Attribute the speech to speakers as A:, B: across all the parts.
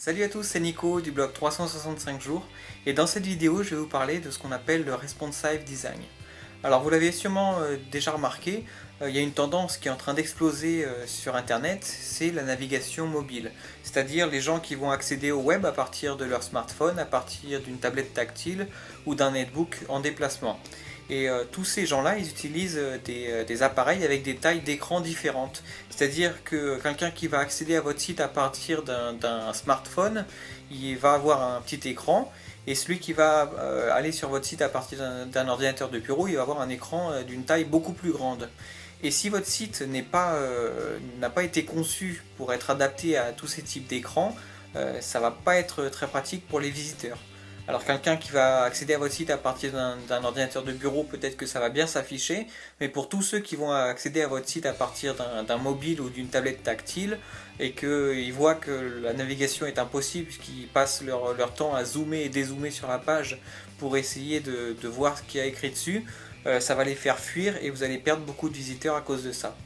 A: Salut à tous, c'est Nico du blog 365 jours et dans cette vidéo je vais vous parler de ce qu'on appelle le responsive design. Alors vous l'avez sûrement déjà remarqué, il y a une tendance qui est en train d'exploser sur internet, c'est la navigation mobile. C'est-à-dire les gens qui vont accéder au web à partir de leur smartphone, à partir d'une tablette tactile ou d'un netbook en déplacement. Et tous ces gens-là, ils utilisent des appareils avec des tailles d'écran différentes. C'est-à-dire que quelqu'un qui va accéder à votre site à partir d'un smartphone, il va avoir un petit écran. Et celui qui va aller sur votre site à partir d'un ordinateur de bureau, il va avoir un écran d'une taille beaucoup plus grande. Et si votre site n'a pas été conçu pour être adapté à tous ces types d'écrans, ça va pas être très pratique pour les visiteurs. Alors quelqu'un qui va accéder à votre site à partir d'un ordinateur de bureau, peut-être que ça va bien s'afficher, mais pour tous ceux qui vont accéder à votre site à partir d'un mobile ou d'une tablette tactile, et qu'ils voient que la navigation est impossible, puisqu'ils passent leur temps à zoomer et dézoomer sur la page pour essayer de voir ce qu'il y a écrit dessus, ça va les faire fuir et vous allez perdre beaucoup de visiteurs à cause de ça.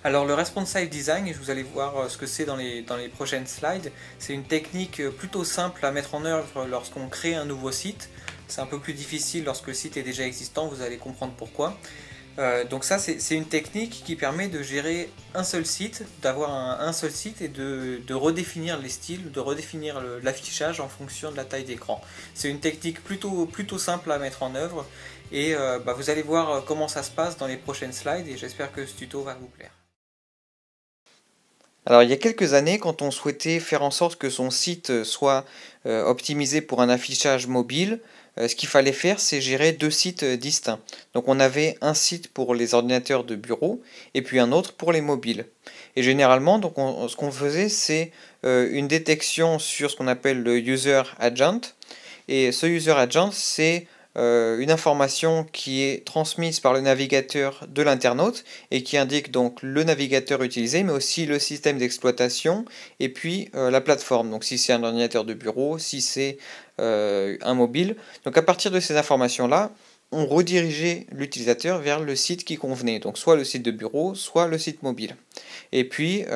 A: Alors le responsive design, vous allez voir ce que c'est dans les prochaines slides, c'est une technique plutôt simple à mettre en œuvre lorsqu'on crée un nouveau site. C'est un peu plus difficile lorsque le site est déjà existant, vous allez comprendre pourquoi. Donc ça c'est une technique qui permet de gérer un seul site, d'avoir un seul site et de redéfinir les styles, de redéfinir l'affichage en fonction de la taille d'écran. C'est une technique plutôt simple à mettre en œuvre et vous allez voir comment ça se passe dans les prochaines slides et j'espère que ce tuto va vous plaire. Alors il y a quelques années, quand on souhaitait faire en sorte que son site soit optimisé pour un affichage mobile, ce qu'il fallait faire, c'est gérer deux sites distincts. Donc on avait un site pour les ordinateurs de bureau et puis un autre pour les mobiles. Et généralement, donc ce qu'on faisait, c'est une détection sur ce qu'on appelle le user agent. Et ce user agent, c'est une information qui est transmise par le navigateur de l'internaute et qui indique donc le navigateur utilisé, mais aussi le système d'exploitation et puis la plateforme. Donc si c'est un ordinateur de bureau, si c'est un mobile. Donc à partir de ces informations-là, on redirigeait l'utilisateur vers le site qui convenait, donc soit le site de bureau, soit le site mobile. Et puis,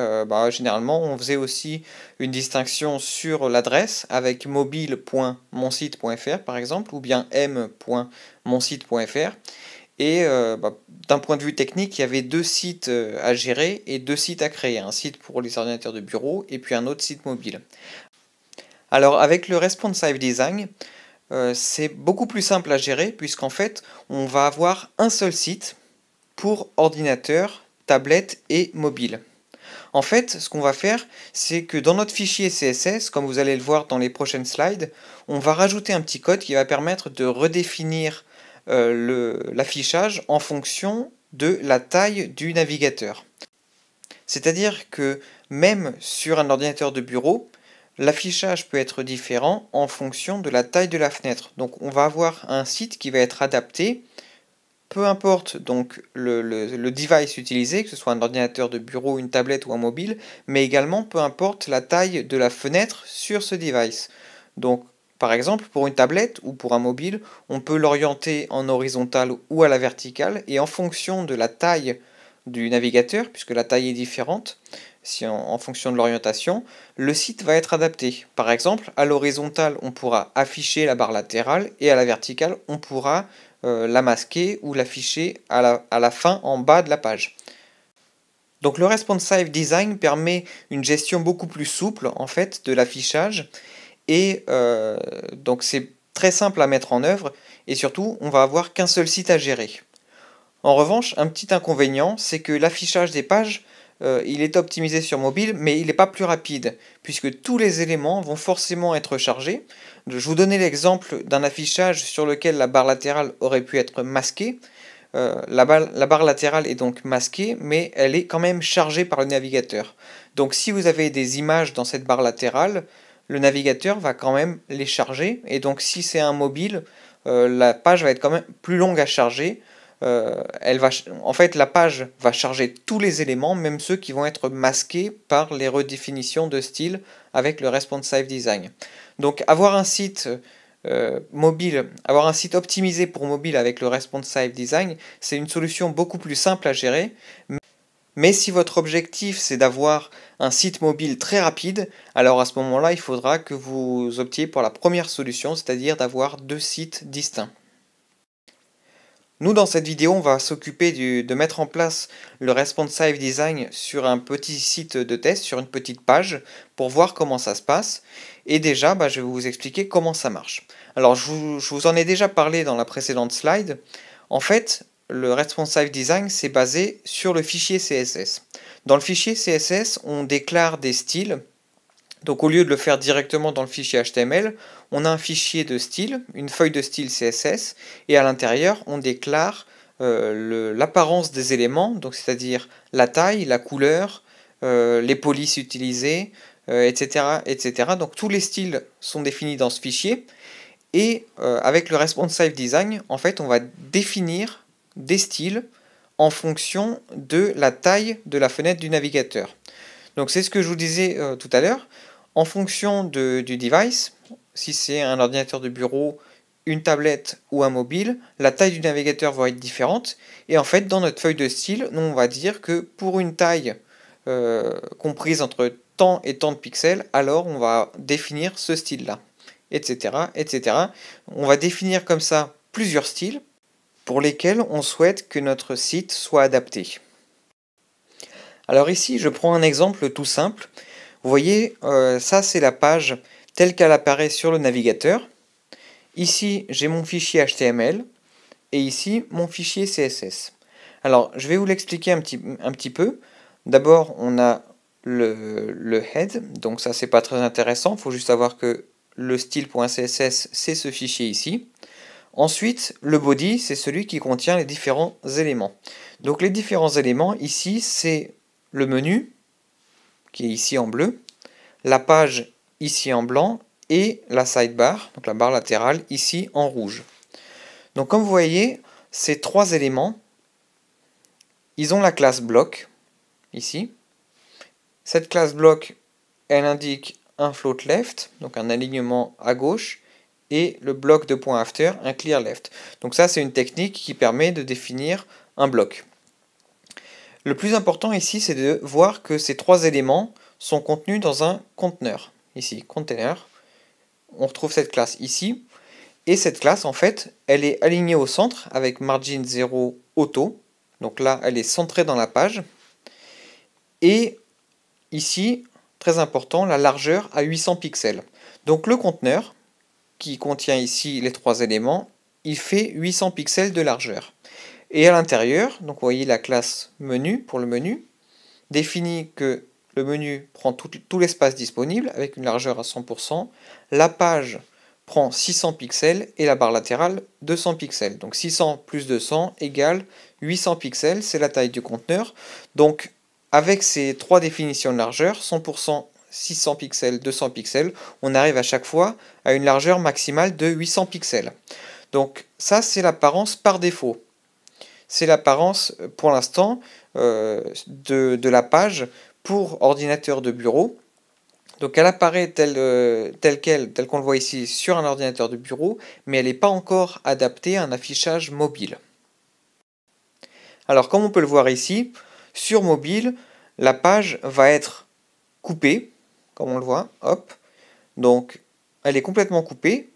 A: généralement, on faisait aussi une distinction sur l'adresse avec mobile.monsite.fr par exemple, ou bien m.monsite.fr. Et d'un point de vue technique, il y avait deux sites à gérer et deux sites à créer. Un site pour les ordinateurs de bureau et puis un autre site mobile. Alors avec le responsive design, c'est beaucoup plus simple à gérer puisqu'en fait, on va avoir un seul site pour ordinateur, tablette et mobile. En fait, ce qu'on va faire, c'est que dans notre fichier CSS, comme vous allez le voir dans les prochaines slides, on va rajouter un petit code qui va permettre de redéfinir l'affichage en fonction de la taille du navigateur. C'est-à-dire que même sur un ordinateur de bureau, l'affichage peut être différent en fonction de la taille de la fenêtre. Donc on va avoir un site qui va être adapté, peu importe donc le device utilisé, que ce soit un ordinateur de bureau, une tablette ou un mobile, mais également peu importe la taille de la fenêtre sur ce device. Donc par exemple, pour une tablette ou pour un mobile, on peut l'orienter en horizontal ou à la verticale, et en fonction de la taille du navigateur, puisque la taille est différente, en fonction de l'orientation, le site va être adapté. Par exemple, à l'horizontale, on pourra afficher la barre latérale, et à la verticale, on pourra la masquer ou l'afficher à la fin en bas de la page. Donc le responsive design permet une gestion beaucoup plus souple en fait de l'affichage et donc c'est très simple à mettre en œuvre et surtout on va avoir qu'un seul site à gérer. En revanche, un petit inconvénient, c'est que l'affichage des pages il est optimisé sur mobile, mais il n'est pas plus rapide, puisque tous les éléments vont forcément être chargés. Je vous donnais l'exemple d'un affichage sur lequel la barre latérale aurait pu être masquée. La barre latérale est donc masquée, mais elle est quand même chargée par le navigateur. Donc si vous avez des images dans cette barre latérale, le navigateur va quand même les charger, et donc si c'est un mobile, la page va être quand même plus longue à charger. En fait, la page va charger tous les éléments, même ceux qui vont être masqués par les redéfinitions de style avec le responsive design. Donc avoir un site avoir un site optimisé pour mobile avec le responsive design, c'est une solution beaucoup plus simple à gérer, Mais si votre objectif c'est d'avoir un site mobile très rapide, alors à ce moment-là, il faudra que vous optiez pour la première solution, c'est-à-dire d'avoir deux sites distincts. Nous, dans cette vidéo, on va s'occuper de mettre en place le responsive design sur un petit site de test, sur une petite page, pour voir comment ça se passe. Et déjà, je vais vous expliquer comment ça marche. Alors, je vous en ai déjà parlé dans la précédente slide. En fait, le responsive design, c'est basé sur le fichier CSS. Dans le fichier CSS, on déclare des styles. Donc au lieu de le faire directement dans le fichier HTML, on a un fichier de style, une feuille de style CSS, et à l'intérieur, on déclare l'apparence des éléments, donc c'est-à-dire la taille, la couleur, les polices utilisées, etc., etc. Donc tous les styles sont définis dans ce fichier, et avec le responsive design, en fait, on va définir des styles en fonction de la taille de la fenêtre du navigateur. Donc c'est ce que je vous disais tout à l'heure. En fonction du device, si c'est un ordinateur de bureau, une tablette ou un mobile, la taille du navigateur va être différente. Et en fait, dans notre feuille de style, nous on va dire que pour une taille comprise entre tant et tant de pixels, alors on va définir ce style-là, etc., etc. On va définir comme ça plusieurs styles pour lesquels on souhaite que notre site soit adapté. Alors ici, je prends un exemple tout simple. Vous voyez, ça c'est la page telle qu'elle apparaît sur le navigateur. Ici, j'ai mon fichier HTML et ici, mon fichier CSS. Alors, je vais vous l'expliquer un petit peu. D'abord, on a le head, donc ça c'est pas très intéressant, il faut juste savoir que le style.css c'est ce fichier ici. Ensuite, le body, c'est celui qui contient les différents éléments. Donc les différents éléments, ici, c'est le menu, qui est ici en bleu, la page ici en blanc, et la sidebar, donc la barre latérale, ici en rouge. Donc comme vous voyez, ces trois éléments, ils ont la classe bloc, ici. Cette classe bloc, elle indique un float left, donc un alignement à gauche, et le bloc de point after, un clear left. Donc ça, c'est une technique qui permet de définir un bloc. Le plus important ici, c'est de voir que ces trois éléments sont contenus dans un conteneur. Ici, container. On retrouve cette classe ici. Et cette classe, en fait, elle est alignée au centre avec margin 0 auto. Donc là, elle est centrée dans la page. Et ici, très important, la largeur à 800 pixels. Donc le conteneur, qui contient ici les trois éléments, il fait 800 pixels de largeur. Et à l'intérieur, donc vous voyez la classe menu pour le menu, définit que le menu prend tout l'espace disponible avec une largeur à 100%, la page prend 600 pixels et la barre latérale 200 pixels. Donc 600 plus 200 égale 800 pixels, c'est la taille du conteneur. Donc avec ces trois définitions de largeur, 100%, 600 pixels, 200 pixels, on arrive à chaque fois à une largeur maximale de 800 pixels. Donc ça, c'est l'apparence par défaut. C'est l'apparence, pour l'instant, de la page pour ordinateur de bureau. Donc elle apparaît telle qu'on le voit ici sur un ordinateur de bureau, mais elle n'est pas encore adaptée à un affichage mobile. Alors comme on peut le voir ici, sur mobile, la page va être coupée, comme on le voit, hop. Donc elle est complètement coupée.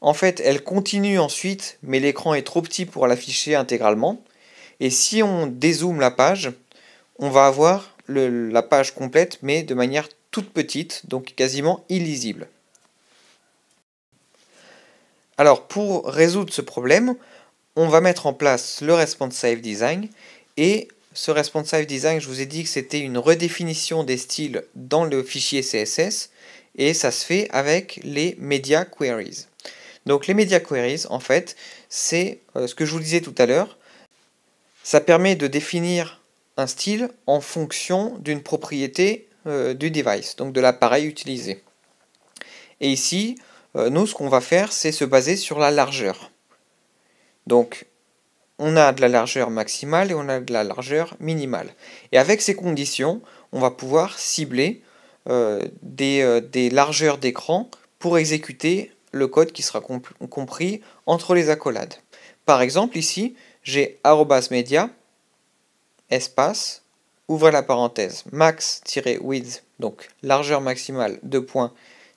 A: En fait, elle continue ensuite, mais l'écran est trop petit pour l'afficher intégralement. Et si on dézoome la page, on va avoir la page complète, mais de manière toute petite, donc quasiment illisible. Alors pour résoudre ce problème, on va mettre en place le responsive design. Et ce responsive design, je vous ai dit que c'était une redéfinition des styles dans le fichier CSS. Et ça se fait avec les media queries. Donc les media queries, en fait, c'est ce que je vous disais tout à l'heure. Ça permet de définir un style en fonction d'une propriété du device, donc de l'appareil utilisé. Et ici, nous, ce qu'on va faire, c'est se baser sur la largeur. Donc, on a de la largeur maximale et on a de la largeur minimale. Et avec ces conditions, on va pouvoir cibler des largeurs d'écran pour exécuter le code qui sera compris entre les accolades. Par exemple, ici, j'ai @media, espace, ouvrez la parenthèse, max-width, donc largeur maximale,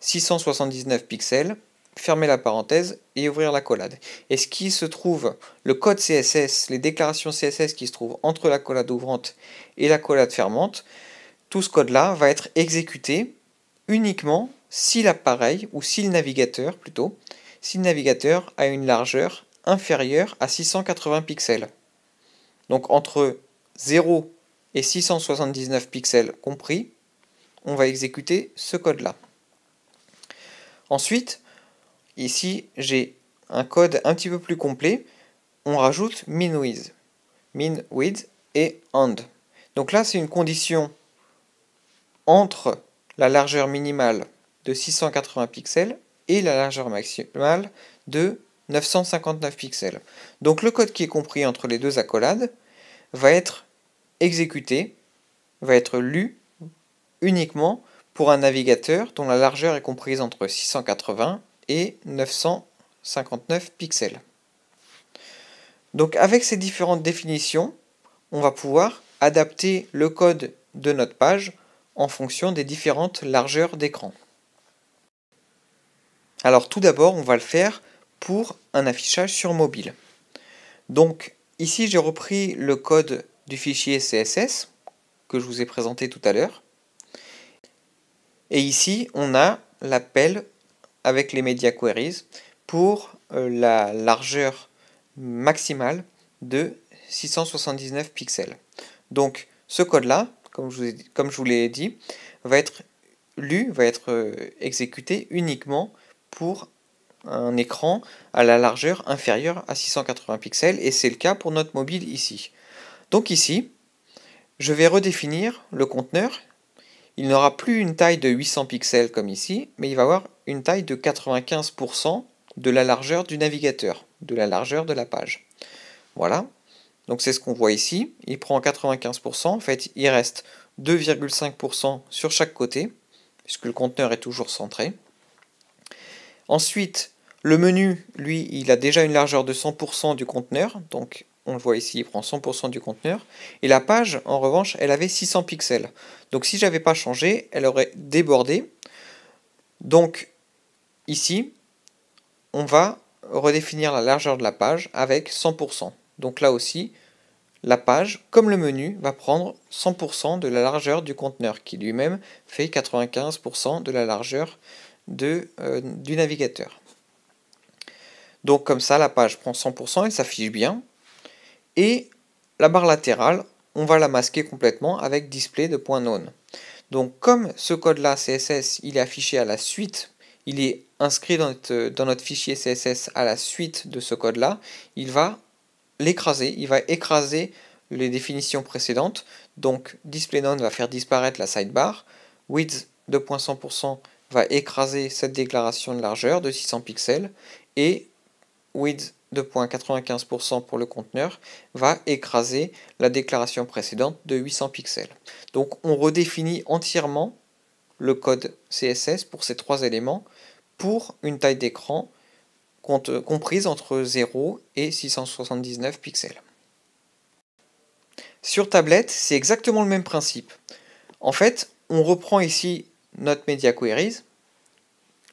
A: 679 pixels, fermez la parenthèse et ouvrir l'accolade. Et ce qui se trouve, le code CSS, les déclarations CSS qui se trouvent entre l'accolade ouvrante et l'accolade fermante, tout ce code-là va être exécuté uniquement si l'appareil, ou si le navigateur plutôt, si le navigateur a une largeur inférieure à 680 pixels. Donc entre 0 et 679 pixels compris, on va exécuter ce code-là. Ensuite, ici, j'ai un code un petit peu plus complet. On rajoute min-width et and. Donc là, c'est une condition entre la largeur minimale de 680 pixels et la largeur maximale de 959 pixels. Donc le code qui est compris entre les deux accolades va être exécuté, va être lu uniquement pour un navigateur dont la largeur est comprise entre 680 et 959 pixels. Donc avec ces différentes définitions, on va pouvoir adapter le code de notre page en fonction des différentes largeurs d'écran. Alors tout d'abord, on va le faire pour un affichage sur mobile. Donc ici, j'ai repris le code du fichier CSS que je vous ai présenté tout à l'heure. Et ici, on a l'appel avec les media queries pour la largeur maximale de 679 pixels. Donc ce code-là, comme je vous l'ai dit, va être lu, va être exécuté uniquement pour un écran à la largeur inférieure à 680 pixels, et c'est le cas pour notre mobile ici. Donc ici, je vais redéfinir le conteneur. Il n'aura plus une taille de 800 pixels comme ici, mais il va avoir une taille de 95% de la largeur du navigateur, de la largeur de la page. Voilà, donc c'est ce qu'on voit ici. Il prend 95%, en fait il reste 2,5% sur chaque côté, puisque le conteneur est toujours centré. Ensuite, le menu, lui, il a déjà une largeur de 100% du conteneur, donc on le voit ici, il prend 100% du conteneur. Et la page, en revanche, elle avait 600 pixels. Donc si je n'avais pas changé, elle aurait débordé. Donc ici, on va redéfinir la largeur de la page avec 100%. Donc là aussi, la page, comme le menu, va prendre 100% de la largeur du conteneur, qui lui-même fait 95% de la largeur du navigateur. Donc comme ça, la page prend 100%, elle s'affiche bien. Et la barre latérale, on va la masquer complètement avec display de .none. Donc comme ce code-là, CSS, il est affiché à la suite, il est inscrit dans notre fichier CSS à la suite de ce code-là, il va l'écraser, il va écraser les définitions précédentes. Donc display none va faire disparaître la sidebar, width 2.100% va écraser cette déclaration de largeur de 600 pixels, et width 2.95% pour le conteneur va écraser la déclaration précédente de 800 pixels. Donc on redéfinit entièrement le code CSS pour ces trois éléments pour une taille d'écran comprise entre 0 et 679 pixels. Sur tablette, c'est exactement le même principe. En fait, on reprend ici notre media queries,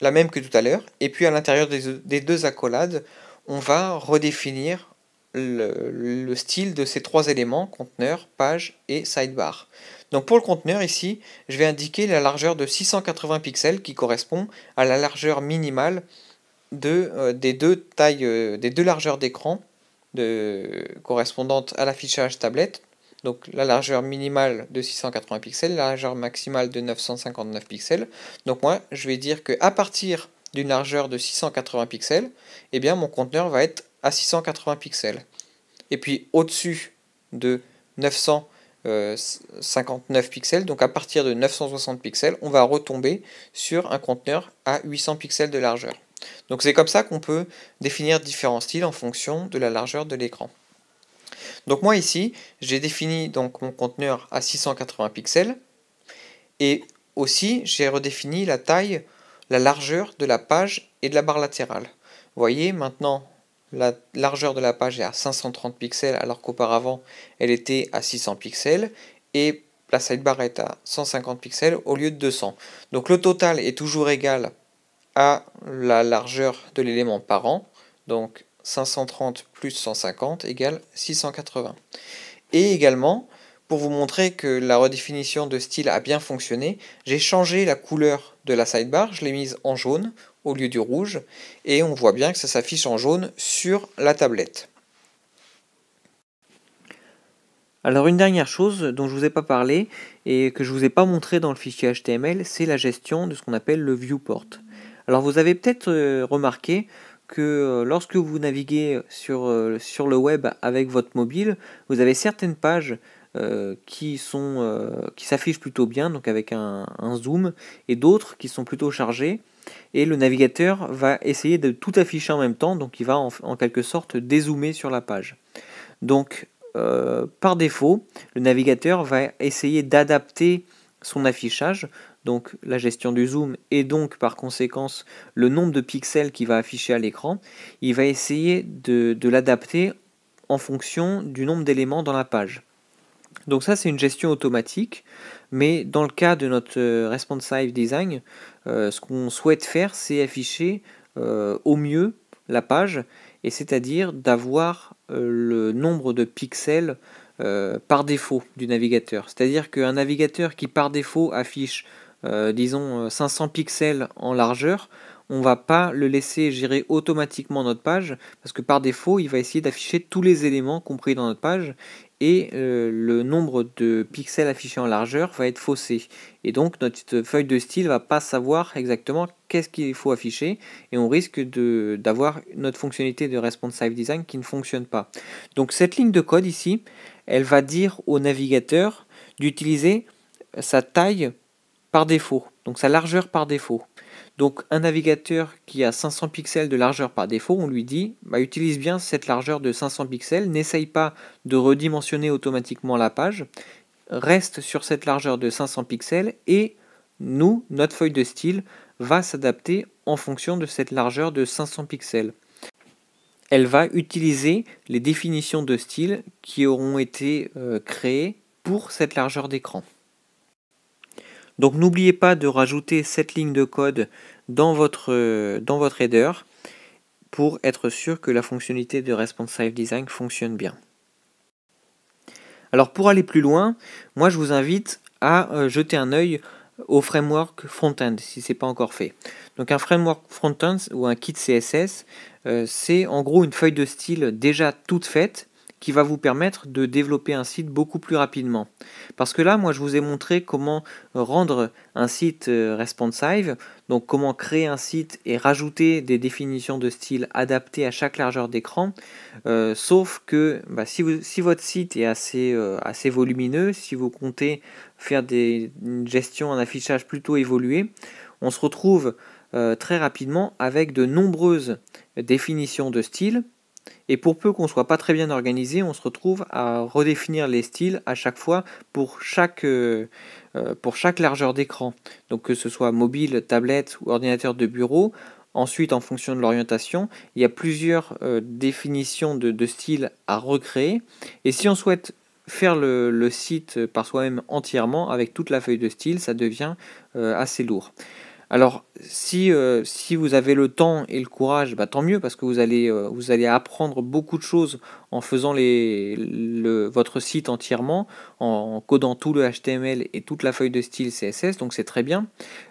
A: la même que tout à l'heure, et puis à l'intérieur des deux accolades, on va redéfinir le style de ces trois éléments, conteneur, page et sidebar. Donc pour le conteneur ici, je vais indiquer la largeur de 680 pixels qui correspond à la largeur minimale des deux largeurs d'écran correspondantes à l'affichage tablette. Donc la largeur minimale de 680 pixels, la largeur maximale de 959 pixels. Donc moi, je vais dire qu'à partir d'une largeur de 680 pixels, eh bien mon conteneur va être à 680 pixels. Et puis au-dessus de 959 pixels, donc à partir de 960 pixels, on va retomber sur un conteneur à 800 pixels de largeur. Donc c'est comme ça qu'on peut définir différents styles en fonction de la largeur de l'écran. Donc moi ici, j'ai défini donc mon conteneur à 680 pixels, et aussi j'ai redéfini la taille, la largeur de la page et de la barre latérale. Vous voyez, maintenant la largeur de la page est à 530 pixels alors qu'auparavant elle était à 600 pixels, et la sidebar est à 150 pixels au lieu de 200. Donc le total est toujours égal à la largeur de l'élément par an, donc 530 plus 150 égale 680. Et également, pour vous montrer que la redéfinition de style a bien fonctionné, j'ai changé la couleur de la sidebar, je l'ai mise en jaune au lieu du rouge, et on voit bien que ça s'affiche en jaune sur la tablette. Alors une dernière chose dont je ne vous ai pas parlé et que je ne vous ai pas montré dans le fichier HTML, c'est la gestion de ce qu'on appelle le viewport. Alors vous avez peut-être remarqué que lorsque vous naviguez sur le web avec votre mobile, vous avez certaines pages qui s'affichent plutôt bien, donc avec un zoom, et d'autres qui sont plutôt chargées. Et le navigateur va essayer de tout afficher en même temps, donc il va en quelque sorte dézoomer sur la page. Donc par défaut, le navigateur va essayer d'adapter son affichage, donc la gestion du zoom et donc par conséquence le nombre de pixels qu'il va afficher à l'écran. Il va essayer de l'adapter en fonction du nombre d'éléments dans la page. Donc ça c'est une gestion automatique, mais dans le cas de notre responsive design, ce qu'on souhaite faire c'est afficher au mieux la page, et c'est-à-dire d'avoir le nombre de pixels par défaut du navigateur. C'est-à-dire qu'un navigateur qui par défaut affiche disons 500 pixels en largeur, on ne va pas le laisser gérer automatiquement notre page, parce que par défaut il va essayer d'afficher tous les éléments compris dans notre page, et le nombre de pixels affichés en largeur va être faussé. Et donc notre feuille de style va pas savoir exactement qu'est-ce qu'il faut afficher, et on risque d'avoir notre fonctionnalité de responsive design qui ne fonctionne pas. Donc cette ligne de code ici, elle va dire au navigateur d'utiliser sa taille par défaut, donc sa largeur par défaut. Donc un navigateur qui a 500 pixels de largeur par défaut, on lui dit utilise bien cette largeur de 500 pixels, n'essaye pas de redimensionner automatiquement la page, reste sur cette largeur de 500 pixels et notre feuille de style va s'adapter en fonction de cette largeur de 500 pixels. Elle va utiliser les définitions de style qui auront été créées pour cette largeur d'écran. Donc n'oubliez pas de rajouter cette ligne de code dans votre header pour être sûr que la fonctionnalité de responsive design fonctionne bien. Alors pour aller plus loin, moi je vous invite à jeter un œil au framework front-end si ce n'est pas encore fait. Donc un framework front-end ou un kit CSS, c'est en gros une feuille de style déjà toute faite qui va vous permettre de développer un site beaucoup plus rapidement. Parce que là, moi, je vous ai montré comment rendre un site responsive, donc comment créer un site et rajouter des définitions de style adaptées à chaque largeur d'écran. Sauf que si votre site est assez volumineux, si vous comptez faire une gestion, un affichage plutôt évolué, on se retrouve très rapidement avec de nombreuses définitions de style. Et pour peu qu'on ne soit pas très bien organisé, on se retrouve à redéfinir les styles à chaque fois pour chaque largeur d'écran. Donc que ce soit mobile, tablette ou ordinateur de bureau. Ensuite, en fonction de l'orientation, il y a plusieurs définitions de style à recréer. Et si on souhaite faire le site par soi-même entièrement, avec toute la feuille de style, ça devient assez lourd. Alors, si vous avez le temps et le courage, tant mieux, parce que vous allez apprendre beaucoup de choses en faisant votre site entièrement, en codant tout le HTML et toute la feuille de style CSS, donc c'est très bien.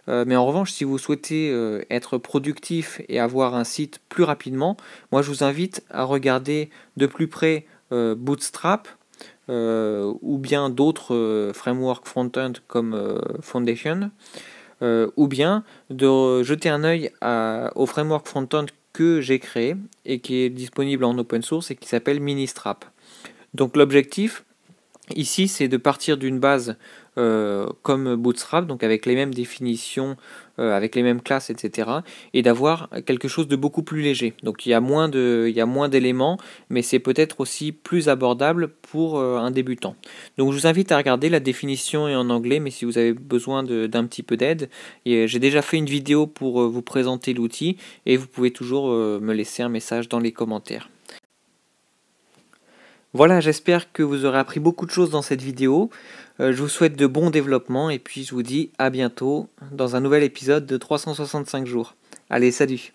A: Mais en revanche, si vous souhaitez être productif et avoir un site plus rapidement, moi je vous invite à regarder de plus près Bootstrap, ou bien d'autres frameworks front-end comme Foundation. Ou bien de jeter un œil au framework front-end que j'ai créé et qui est disponible en open source et qui s'appelle Ministrap. Donc l'objectif ici c'est de partir d'une base comme Bootstrap, donc avec les mêmes définitions, avec les mêmes classes, etc. et d'avoir quelque chose de beaucoup plus léger. Donc il y a moins d'éléments, mais c'est peut-être aussi plus abordable pour un débutant. Donc je vous invite à regarder, la définition est en anglais, mais si vous avez besoin d'un petit peu d'aide, j'ai déjà fait une vidéo pour vous présenter l'outil, et vous pouvez toujours me laisser un message dans les commentaires. Voilà, j'espère que vous aurez appris beaucoup de choses dans cette vidéo. Je vous souhaite de bons développements et puis je vous dis à bientôt dans un nouvel épisode de 365 jours. Allez, salut!